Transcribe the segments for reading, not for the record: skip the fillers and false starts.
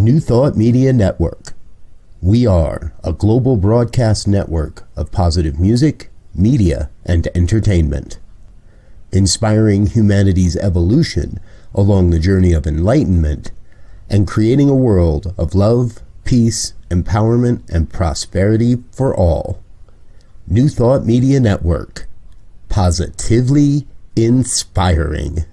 New Thought Media Network. We are a global broadcast network of positive music, media, and entertainment, inspiring humanity's evolution along the journey of enlightenment and creating a world of love, peace, empowerment, and prosperity for all. New Thought Media Network. Positively inspiring.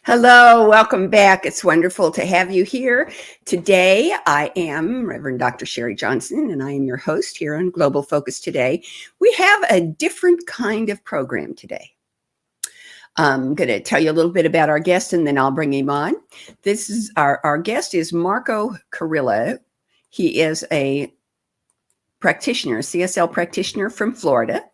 Hello, welcome back. It's wonderful to have you here. Today, I am Reverend Dr. Sharri Johnson, and I am your host here on Global Focus Today. We have a different kind of program today. I'm going to tell you a little bit about our guest, and then I'll bring him on. This is our guest is Marco Carillo. He is a practitioner, a CSL practitioner from Florida.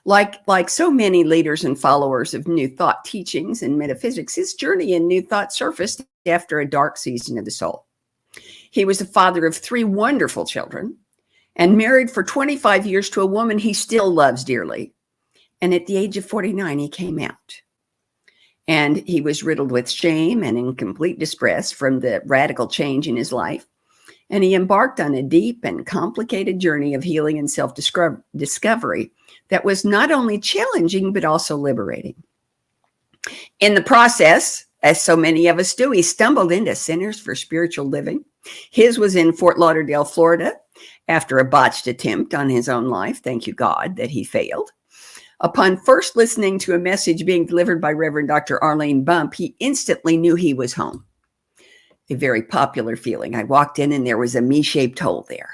Like so many leaders and followers of New Thought teachings and metaphysics, his journey in New Thought surfaced after a dark season of the soul. He was the father of 3 wonderful children and married for 25 years to a woman he still loves dearly. And at the age of 49, he came out. And he was riddled with shame and in complete distress from the radical change in his life. And he embarked on a deep and complicated journey of healing and self-discovery that was not only challenging, but also liberating. In the process, as so many of us do, he stumbled into Centers for Spiritual Living. His was in Fort Lauderdale, Florida, after a botched attempt on his own life. Thank you, God, that he failed. Upon first listening to a message being delivered by Reverend Dr. Arlene Bump, he instantly knew he was home. A very popular feeling. I walked in and there was a me-shaped hole there.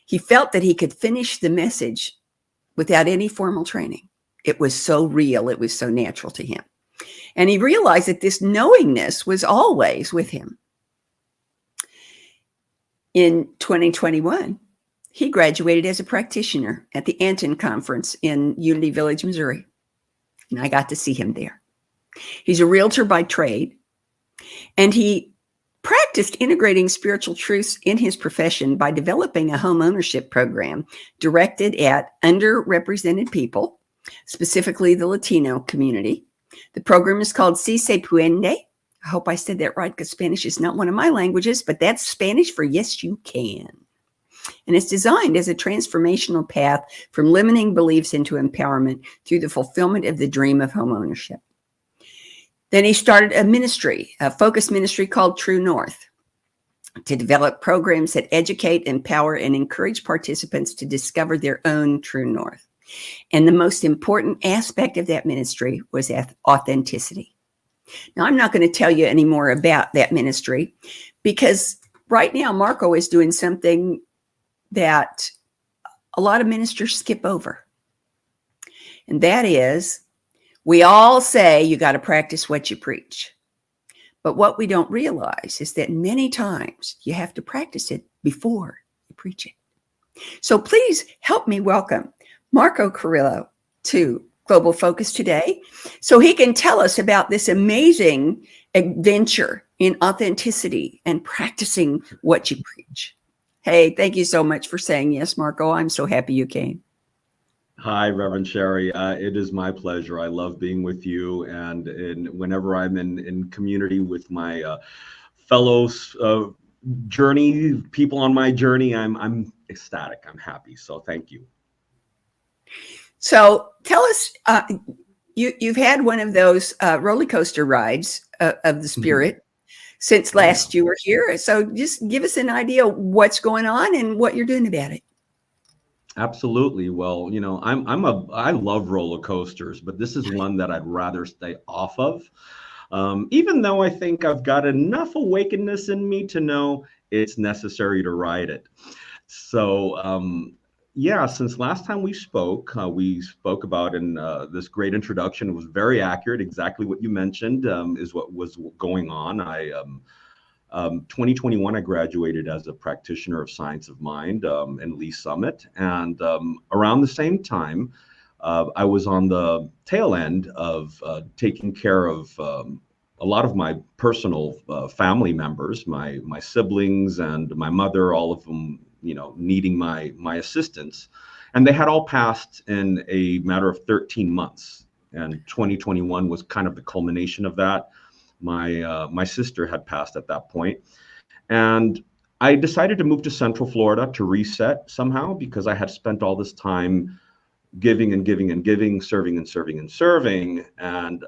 He felt that he could finish the message without any formal training. It was so real. It was so natural to him. And he realized that this knowingness was always with him. In 2021, he graduated as a practitioner at the Anton Conference in Unity Village, Missouri. And I got to see him there. He's a realtor by trade, and he practiced integrating spiritual truths in his profession by developing a home ownership program directed at underrepresented people, specifically the Latino community. The program is called Si Se Puede. I hope I said that right because Spanish is not one of my languages, but that's Spanish for yes, you can. And it's designed as a transformational path from limiting beliefs into empowerment through the fulfillment of the dream of home ownership. Then he started a ministry, a focus ministry called True North, to develop programs that educate, empower, and encourage participants to discover their own true north. And the most important aspect of that ministry was authenticity. Now, I'm not going to tell you any more about that ministry because right now Marco is doing something that a lot of ministers skip over. And that is, we all say you got to practice what you preach. But what we don't realize is that many times you have to practice it before you preach it. So please help me welcome Marco Carillo to Global Focus Today so he can tell us about this amazing adventure in authenticity and practicing what you preach. Hey, thank you so much for saying yes, Marco. I'm so happy you came. Hi, Reverend Sharri. It is my pleasure. I love being with you, and whenever I'm in community with my fellow journey people on my journey, I'm ecstatic. I'm happy. So thank you. So tell us, you've had one of those roller coaster rides of the spirit since last you were here. So just give us an idea of what's going on and what you're doing about it. Absolutely. Well, I love roller coasters, but this is one that I'd rather stay off of. Even though I think I've got enough awakeness in me to know it's necessary to ride it. So, yeah, since last time we spoke about in this great introduction. It was very accurate. Exactly what you mentioned is what was going on. 2021, I graduated as a practitioner of science of mind in Lee Summit. And around the same time, I was on the tail end of taking care of a lot of my personal family members, my siblings and my mother, all of them, needing my assistance. And they had all passed in a matter of 13 months. And 2021 was kind of the culmination of that. My sister had passed at that point, and I decided to move to Central Florida to reset somehow because I had spent all this time giving and giving and giving, serving and serving and serving, and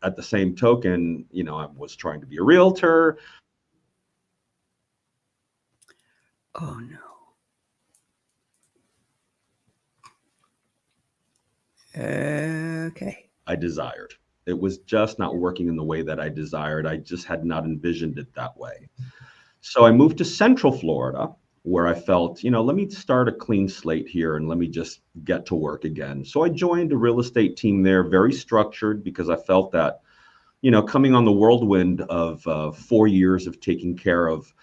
at the same token, I was trying to be a realtor. Oh no. Okay. I desired. It was just not working in the way that I desired. I just had not envisioned it that way. So I moved to Central Florida, where I felt, let me start a clean slate here and let me just get to work again. So I joined a real estate team there, very structured, because I felt that, coming on the whirlwind of 4 years of taking care of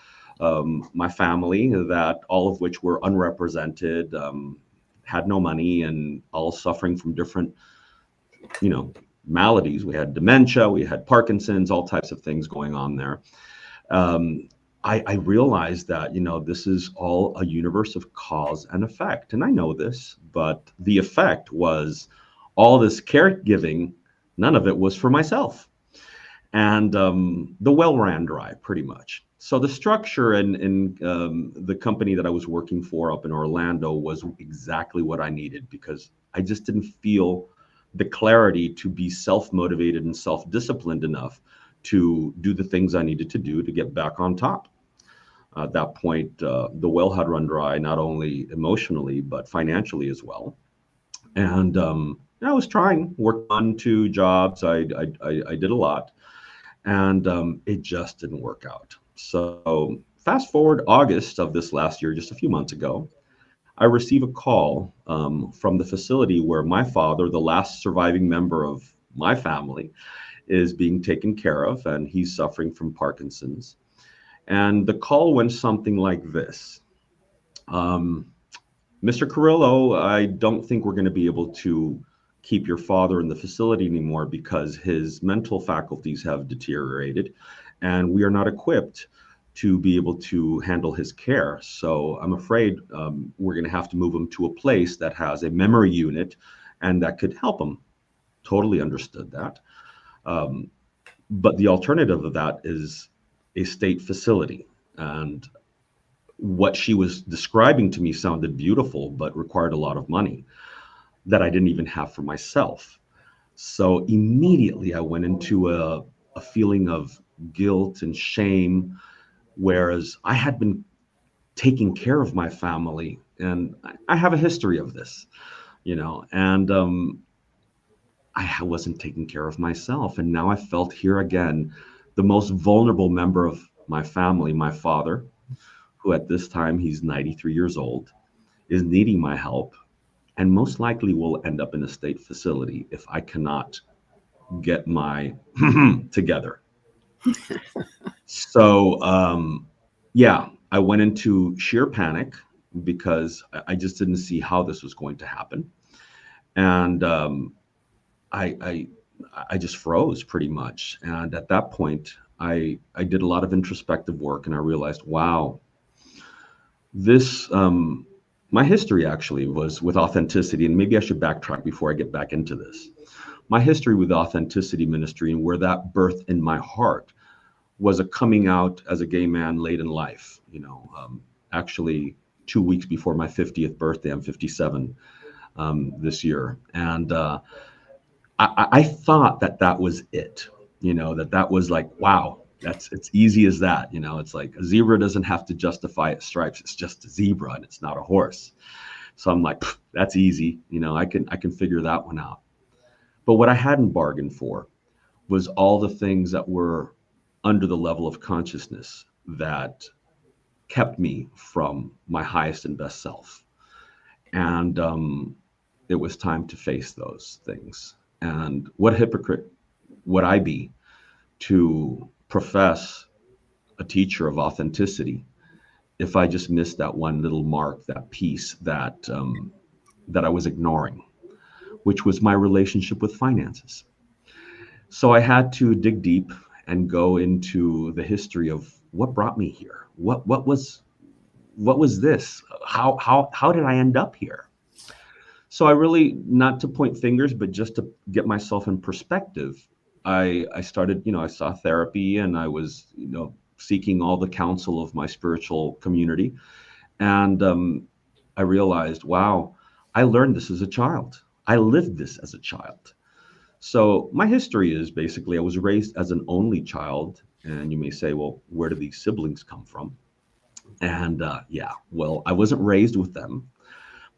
my family, that all of which were unrepresented, had no money, and all suffering from different, maladies. We had dementia, we had Parkinson's, all types of things going on there. I realized that, this is all a universe of cause and effect. And I know this, but the effect was all this caregiving, none of it was for myself. And the well ran dry, pretty much. So the structure in the company that I was working for up in Orlando was exactly what I needed, because I just didn't feel the clarity to be self-motivated and self-disciplined enough to do the things I needed to do to get back on top. At that point, the well had run dry, not only emotionally, but financially as well. And I was trying, work 1, 2 jobs. I did a lot, and it just didn't work out. So fast forward August of this last year, just a few months ago, I receive a call from the facility where my father, the last surviving member of my family, is being taken care of, and he's suffering from Parkinson's. And the call went something like this. Mr. Carillo, I don't think we're going to be able to keep your father in the facility anymore because his mental faculties have deteriorated, and we are not equipped to be able to handle his care. So I'm afraid we're going to have to move him to a place that has a memory unit and that could help him. Totally understood that. But the alternative of that is a state facility. And what she was describing to me sounded beautiful, but required a lot of money that I didn't even have for myself. So immediately I went into a feeling of guilt and shame, whereas I had been taking care of my family, and I have a history of this, and I wasn't taking care of myself. And now I felt here again, the most vulnerable member of my family, my father, who at this time, he's 93 years old, is needing my help, and most likely will end up in a state facility if I cannot get my together. So, yeah, I went into sheer panic because I just didn't see how this was going to happen. And I just froze pretty much. And at that point, I did a lot of introspective work, and I realized, wow, this, my history actually was with authenticity. And maybe I should backtrack before I get back into this. My history with authenticity ministry, and where that birthed in my heart, was a coming out as a gay man late in life. Actually 2 weeks before my 50th birthday. I'm 57 this year. And I thought that was it, that was like, wow, it's easy as that. It's like a zebra doesn't have to justify its stripes. It's just a zebra, and it's not a horse. So I'm like, that's easy. I can figure that one out. But what I hadn't bargained for was all the things that were under the level of consciousness that kept me from my highest and best self. And it was time to face those things. And what hypocrite would I be to profess a teacher of authenticity if I just missed that one little mark, that piece that I was ignoring, which was my relationship with finances. So I had to dig deep and go into the history of what brought me here. What was this? How did I end up here? So I really, not to point fingers, but just to get myself in perspective, I started, I saw therapy, and I was, seeking all the counsel of my spiritual community. And I realized, wow, I learned this as a child. I lived this as a child. So my history is basically I was raised as an only child. And you may say, well, where do these siblings come from? And yeah, well, I wasn't raised with them.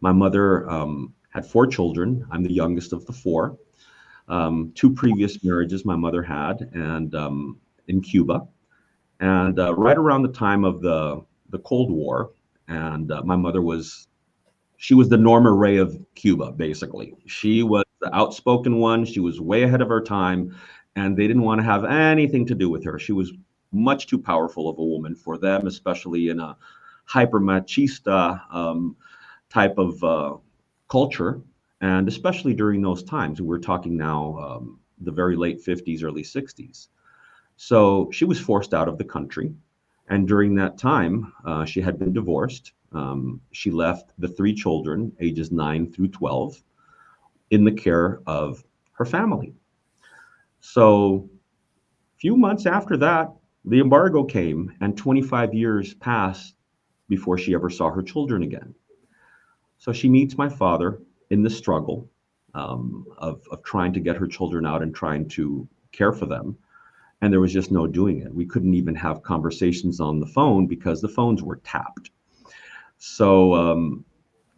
My mother had four children. I'm the youngest of the four. Two previous marriages my mother had, and in Cuba. And right around the time of the Cold War, and my mother she was the Norma Ray of Cuba, basically. She was the outspoken one. She was way ahead of her time, and they didn't want to have anything to do with her. She was much too powerful of a woman for them, especially in a hyper machista type of culture, and especially during those times. We're talking now the very late 50s, early 60s. So she was forced out of the country. And during that time, she had been divorced. She left the three children, ages 9 through 12, in the care of her family. So a few months after that, the embargo came, and 25 years passed before she ever saw her children again. So she meets my father in the struggle of trying to get her children out and trying to care for them. And there was just no doing it. We couldn't even have conversations on the phone because the phones were tapped. So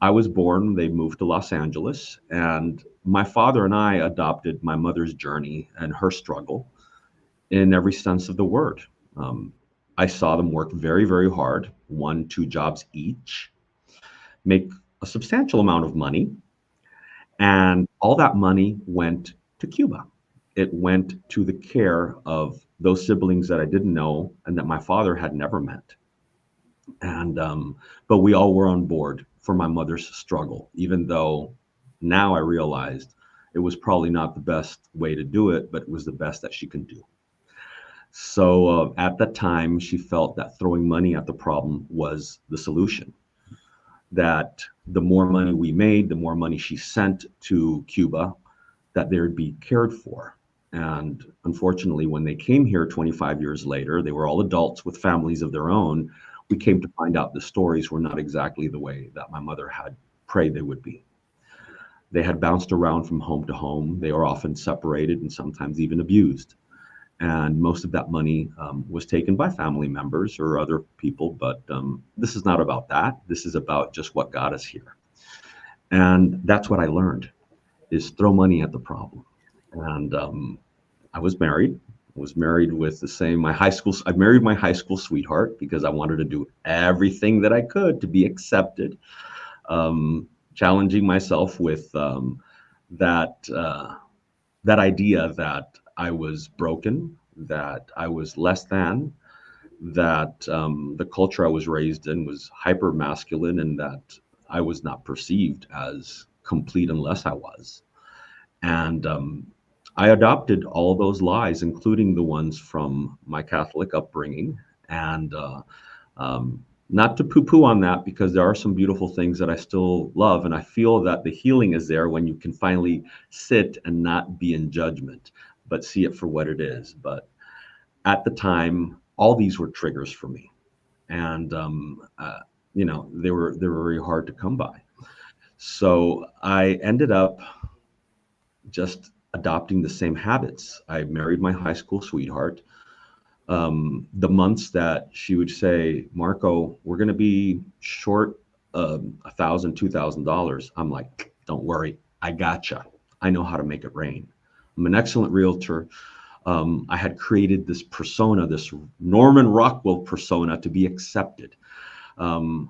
I was born, they moved to Los Angeles, and my father and I adopted my mother's journey and her struggle in every sense of the word. I saw them work very, very hard, 1, 2 jobs each, make a substantial amount of money, and all that money went to Cuba. It went to the care of those siblings that I didn't know and that my father had never met. And but we all were on board for my mother's struggle, even though now I realized it was probably not the best way to do it, but it was the best that she can do. So at that time, she felt that throwing money at the problem was the solution. That the more money we made, the more money she sent to Cuba, that they would be cared for. And unfortunately, when they came here 25 years later, they were all adults with families of their own. We came to find out the stories were not exactly the way that my mother had prayed they would be. They had bounced around from home to home. They were often separated and sometimes even abused. And most of that money was taken by family members or other people. But this is not about that. This is about just what got us here. And that's what I learned, is throw money at the problem. And I was married. I was married with I married my high school sweetheart because I wanted to do everything that I could to be accepted, challenging myself with that idea that I was broken, that I was less than, that the culture I was raised in was hyper masculine, and that I was not perceived as complete unless I was. And I adopted all of those lies, including the ones from my Catholic upbringing. And not to poo-poo on that, because there are some beautiful things that I still love. And I feel that the healing is there when you can finally sit and not be in judgment, but see it for what it is. But at the time, all these were triggers for me. And, they were very hard to come by. So I ended up just adopting the same habits. I married my high school sweetheart. The months that she would say, Marco, we're going to be short $1,000, $2,000. I'm like, don't worry, I gotcha. I know how to make it rain. I'm an excellent realtor. I had created this persona, this Norman Rockwell persona, to be accepted,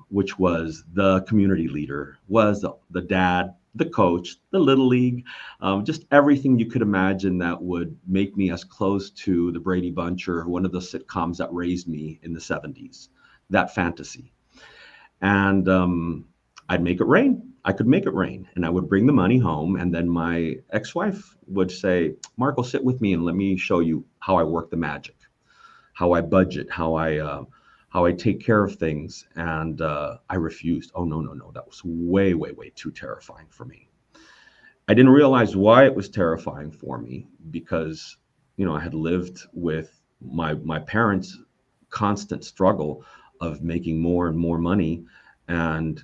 which was the community leader, was the dad, the coach, the little league, just everything you could imagine that would make me as close to the Brady Bunch or one of the sitcoms that raised me in the 70s, that fantasy. And I'd make it rain. I could make it rain, and I would bring the money home. And then my ex-wife would say, Marco, sit with me and let me show you how I work the magic, how I budget, how I take care of things. And I refused. Oh, no, no, no. That was way, way, way too terrifying for me. I didn't realize why it was terrifying for me because, I had lived with my parents' constant struggle of making more and more money and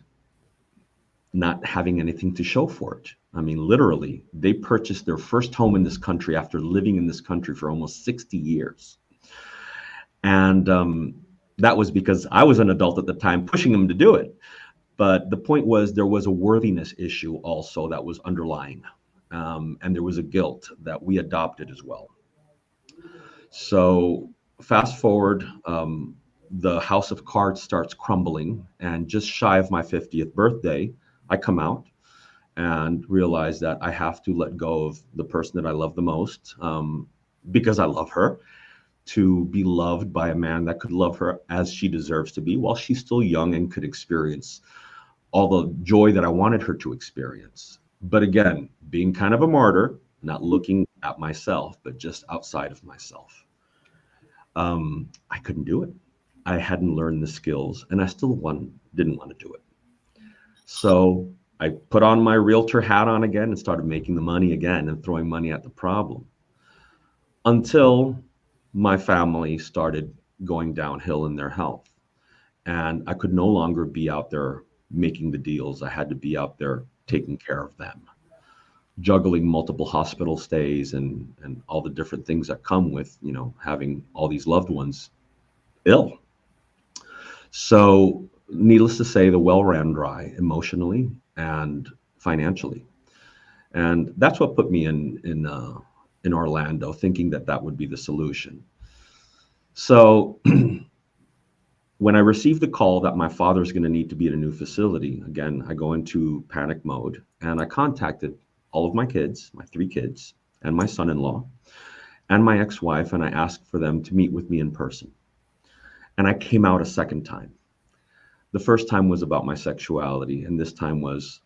not having anything to show for it. I mean, literally, they purchased their first home in this country after living in this country for almost 60 years. And that was because I was an adult at the time pushing them to do it. But the point was there was a worthiness issue also that was underlying. And there was a guilt that we adopted as well. So fast forward, the house of cards starts crumbling. And just shy of my 50th birthday, I come out and realize that I have to let go of the person that I love the most, because I love her, to be loved by a man that could love her as she deserves to be while she's still young and could experience all the joy that I wanted her to experience. But again, being kind of a martyr, not looking at myself, but just outside of myself. I couldn't do it. I hadn't learned the skills, and I still didn't want to do it. So I put on my realtor hat on again and started making the money again and throwing money at the problem until my family started going downhill in their health. And I could no longer be out there making the deals. I had to be out there taking care of them, juggling multiple hospital stays and all the different things that come with, having all these loved ones ill. So needless to say, the well ran dry emotionally and financially. And that's what put me in Orlando, thinking that would be the solution. So when I received the call that my father's going to need to be at a new facility, again, I go into panic mode and I contacted all of my kids, my 3 kids, and my son-in-law and my ex-wife, and I asked for them to meet with me in person. And I came out a second time. The first time was about my sexuality, and this time was,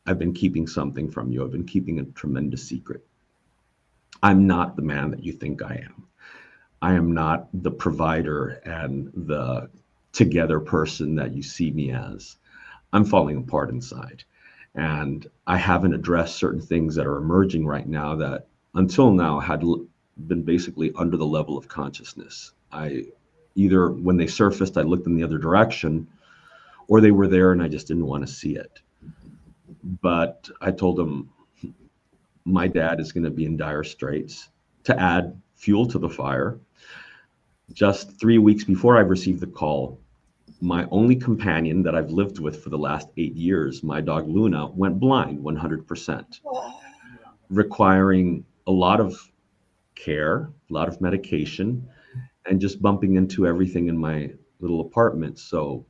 I've been keeping something from you. I've been keeping a tremendous secret. I'm not the man that you think I am. I am not the provider and the together person that you see me as. I'm falling apart inside. And I haven't addressed certain things that are emerging right now that until now had been basically under the level of consciousness. Either when they surfaced, I looked in the other direction, or they were there and I just didn't want to see it. But I told them my dad is going to be in dire straits. To add fuel to the fire, just 3 weeks before I received the call, my only companion that I've lived with for the last 8 years, my dog Luna, went blind 100%, requiring a lot of care, a lot of medication, and just bumping into everything in my little apartment. So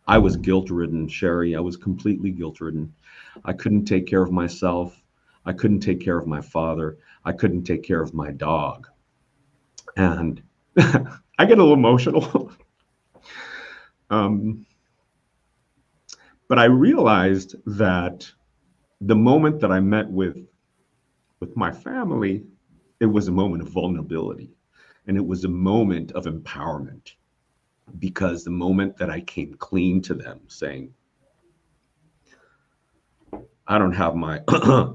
I was guilt-ridden, Sharri. I was completely guilt-ridden. I couldn't take care of myself. I couldn't take care of my father. I couldn't take care of my dog. And I get a little emotional. But I realized that the moment that I met with my family, it was a moment of vulnerability. And it was a moment of empowerment. Because the moment that I came clean to them saying, I don't have my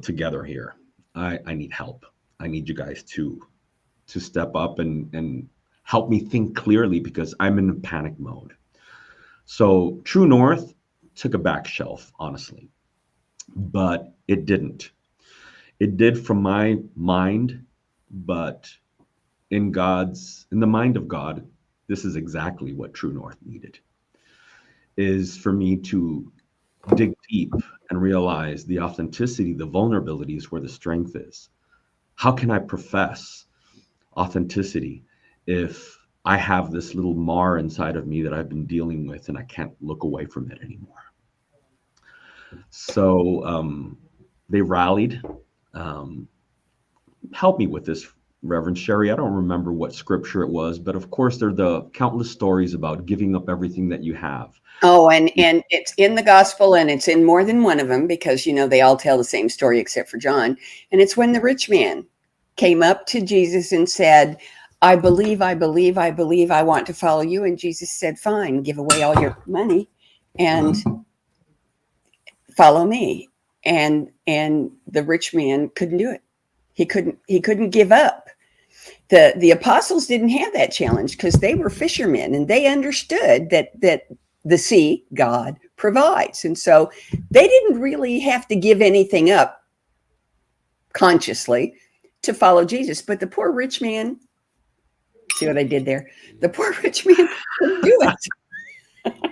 together here. I need help. I need you guys to step up and help me think clearly because I'm in a panic mode. So True North took a back shelf, honestly, but it didn't. It did from my mind, but in the mind of God, this is exactly what True North needed, is for me to dig deep and realize the authenticity, the vulnerability is where the strength is. How can I profess authenticity if I have this little mar inside of me that I've been dealing with and I can't look away from it anymore? So they rallied, um, helped me with this, Reverend Sharri. I don't remember what scripture it was, but of course, there are the countless stories about giving up everything that you have. Oh, and it's in the gospel, and it's in more than one of them, because they all tell the same story except for John. And it's when the rich man came up to Jesus and said, I believe, I believe, I believe, I want to follow you. And Jesus said, fine, give away all your money and follow me. And the rich man couldn't do it. He couldn't give up. The apostles didn't have that challenge because they were fishermen, and they understood that the sea, God, provides. And so they didn't really have to give anything up consciously to follow Jesus. But the poor rich man, see what I did there? The poor rich man couldn't do it.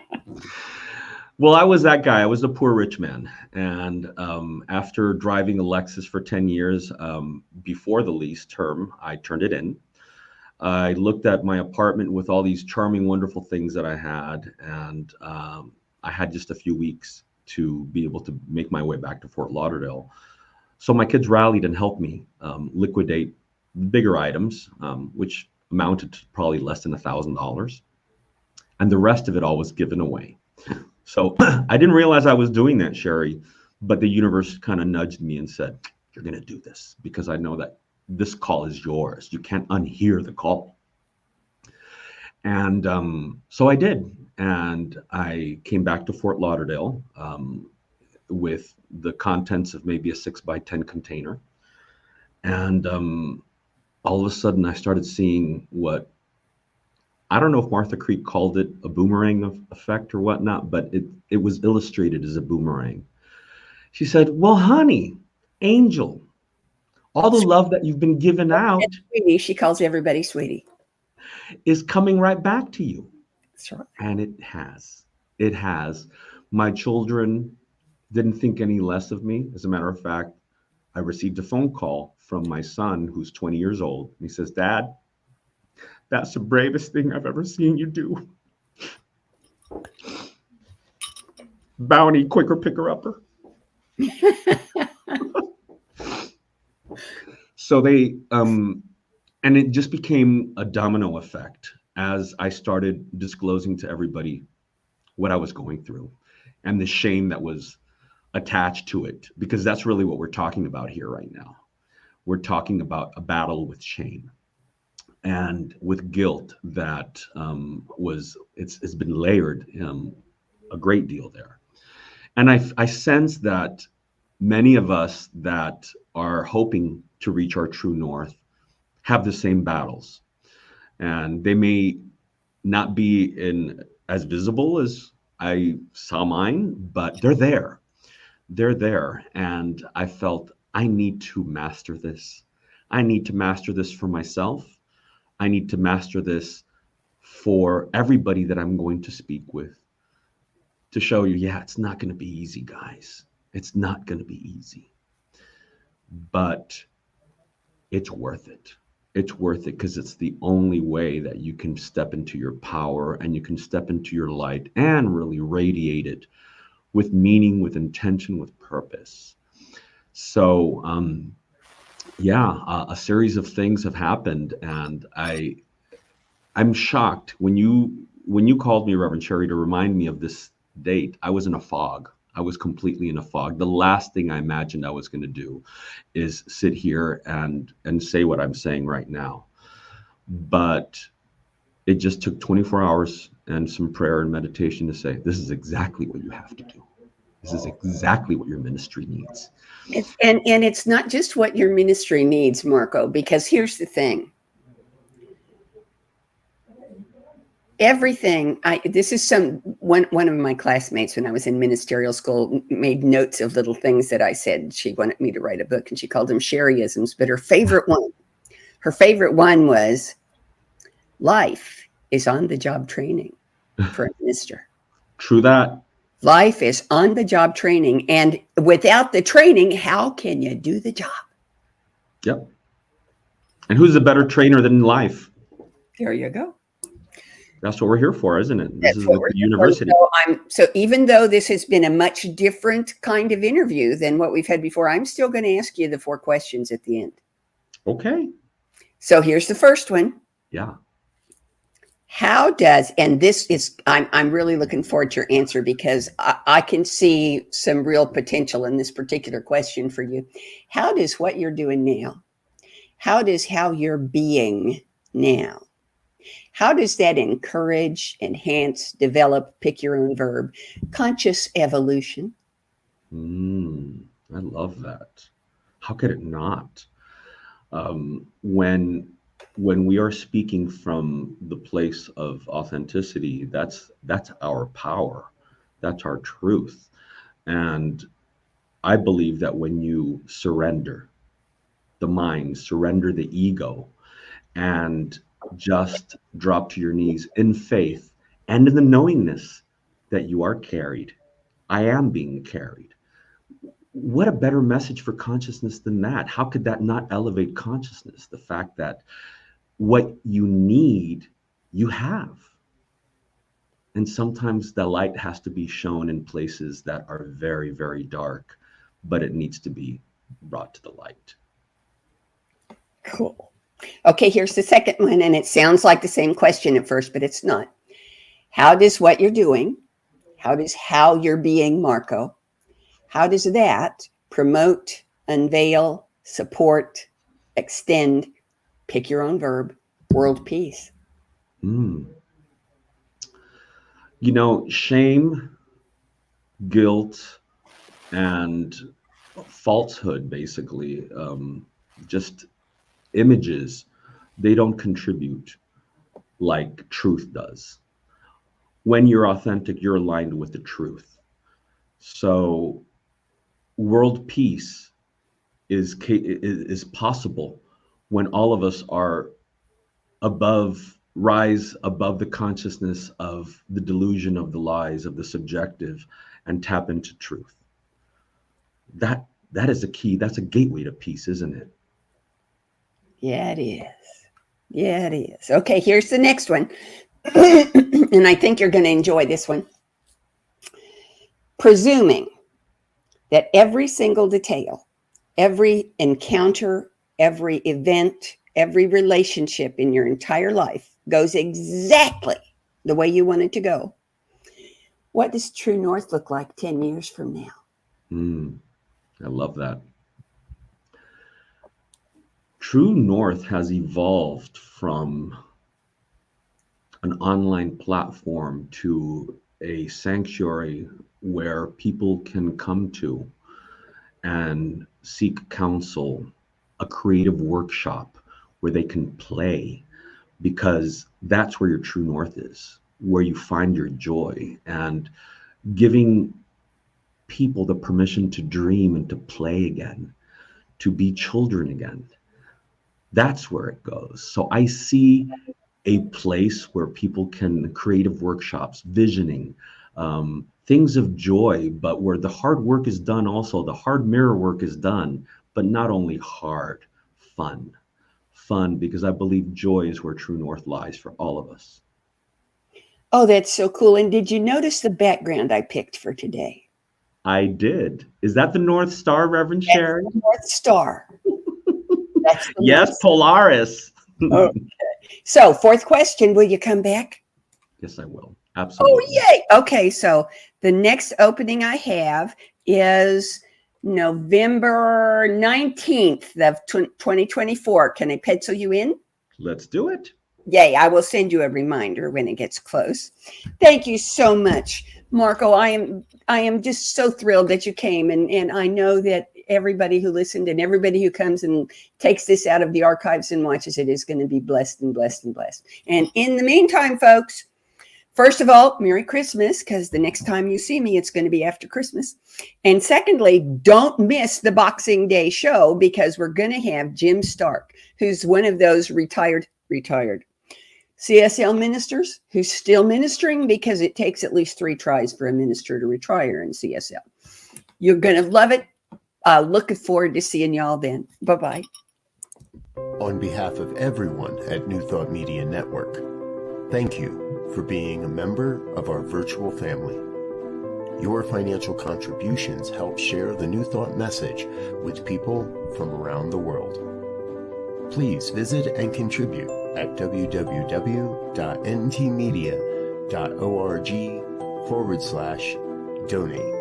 Well, I was that guy. I was the poor rich man. And after driving a Lexus for 10 years, before the lease term, I turned it in. I looked at my apartment with all these charming, wonderful things that I had. And I had just a few weeks to be able to make my way back to Fort Lauderdale. So my kids rallied and helped me liquidate bigger items, which amounted to probably less than $1,000. And the rest of it all was given away. So I didn't realize I was doing that, Sharri, but the universe kind of nudged me and said, you're going to do this because I know that this call is yours. You can't unhear the call. And so I did. And I came back to Fort Lauderdale with the contents of maybe a 6x10 container. And all of a sudden I started seeing what, I don't know if Martha Creek called it a boomerang effect or whatnot, but it was illustrated as a boomerang. She said, well, honey, angel, all the love that you've been given out, sweetie, she calls everybody sweetie, is coming right back to you. That's right. And it has. It has. My children didn't think any less of me. As a matter of fact, I received a phone call from my son, who's 20 years old. And he says, Dad, that's the bravest thing I've ever seen you do. Bounty, quicker, picker, upper. So they, and it just became a domino effect as I started disclosing to everybody what I was going through and the shame that was attached to it, because that's really what we're talking about here right now. We're talking about a battle with shame and with guilt that it's been layered a great deal there. And I sense that many of us that are hoping to reach our true north have the same battles. And they may not be as visible as I saw mine, but they're there. They're there. And I felt I need to master this. I need to master this for myself. I need to master this for everybody that I'm going to speak with, to show you, yeah, it's not going to be easy, guys. It's not going to be easy, but it's worth it. It's worth it because it's the only way that you can step into your power and you can step into your light and really radiate it with meaning, with intention, with purpose. So, a series of things have happened, and I'm shocked when you called me, Reverend Sharri, to remind me of this date. I was in a fog. I was completely in a fog. The last thing I imagined I was going to do is sit here and say what I'm saying right now. But it just took 24 hours and some prayer and meditation to say, this is exactly what you have to do. This is exactly what your ministry needs. And it's not just what your ministry needs, Marco, because here's the thing. Everything, this is one of my classmates when I was in ministerial school made notes of little things that I said. She wanted me to write a book and she called them Sharriisms, but her favorite one was life is on the job training for a minister. True that. Life is on the job training. And without the training, how can you do the job? Yep. And who's a better trainer than life? There you go. That's what we're here for, isn't it? This That's is what the we're university. So even though this has been a much different kind of interview than what we've had before, I'm still going to ask you the 4 questions at the end. Okay. So here's the first one. Yeah. How does, and this is, I'm really looking forward to your answer because I can see some real potential in this particular question for you. How does what you're doing now, how you're being now, how does that encourage, enhance, develop, pick your own verb, conscious evolution? I love that. How could it not? When we are speaking from the place of authenticity, that's our power, that's our truth. And I believe that when you surrender the mind, surrender the ego, and just drop to your knees in faith and in the knowingness that you are carried, I am being carried. What a better message for consciousness than that? How could that not elevate consciousness? The fact that what you need, you have. And sometimes the light has to be shown in places that are very, very dark, but it needs to be brought to the light. Cool. Okay, here's the second one, and it sounds like the same question at first, but it's not. How does what you're doing, how you're being, Marco, how does that promote, unveil, support, extend, pick your own verb, world peace? You know, shame, guilt, and falsehood, basically, just images, they don't contribute like truth does. When you're authentic, you're aligned with the truth. So world peace is possible when all of us are rise above the consciousness of the delusion, of the lies, of the subjective, and tap into truth. That is a key. That's a gateway to peace, isn't it? Yeah, it is. Yeah, it is. Okay, here's the next one. And I think you're going to enjoy this one. Presuming that every single detail, every encounter, every event, every relationship in your entire life goes exactly the way you want it to go, what does True North look like 10 years from now? I love that. True North has evolved from an online platform to a sanctuary where people can come to and seek counsel, a creative workshop where they can play, because that's where your true north is, where you find your joy, and giving people the permission to dream and to play again, to be children again. That's where it goes. So I see a place where people can creative workshops, visioning, things of joy, but where the hard work is done also, the hard mirror work is done, but not only hard, fun, because I believe joy is where true north lies for all of us. Oh, that's so cool. And did you notice the background I picked for today? I did. Is that the North Star, Reverend Sharri? The North Star. That's yes, North Polaris. Okay. So, fourth question, will you come back? Yes, I will. Absolutely. Oh, yay. Okay, so the next opening I have is November 19th of 2024. Can I pencil you in? Let's do it. Yay, I will send you a reminder when it gets close. Thank you so much, Marco. I am just so thrilled that you came, and I know that everybody who listened and everybody who comes and takes this out of the archives and watches it is going to be blessed and blessed and blessed. And in the meantime, folks, first of all, Merry Christmas, because the next time you see me, it's going to be after Christmas. And secondly, don't miss the Boxing Day show, because we're going to have Jim Stark, who's one of those retired CSL ministers who's still ministering, because it takes at least 3 tries for a minister to retire in CSL. You're going to love it. Looking forward to seeing y'all then. Bye-bye. On behalf of everyone at New Thought Media Network, thank you for being a member of our virtual family. Your financial contributions help share the New Thought message with people from around the world. Please visit and contribute at www.ntmedia.org/donate.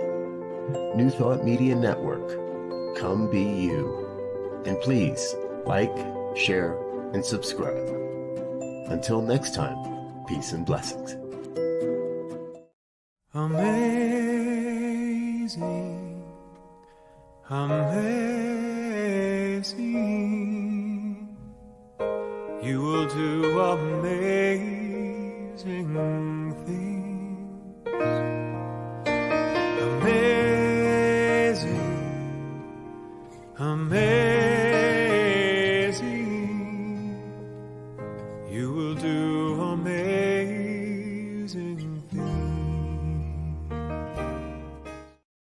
New Thought Media Network. Come be you. And please like, share, and subscribe. Until next time, peace and blessings. Amazing, amazing, you will do amazing things. Amazing, amazing, you will do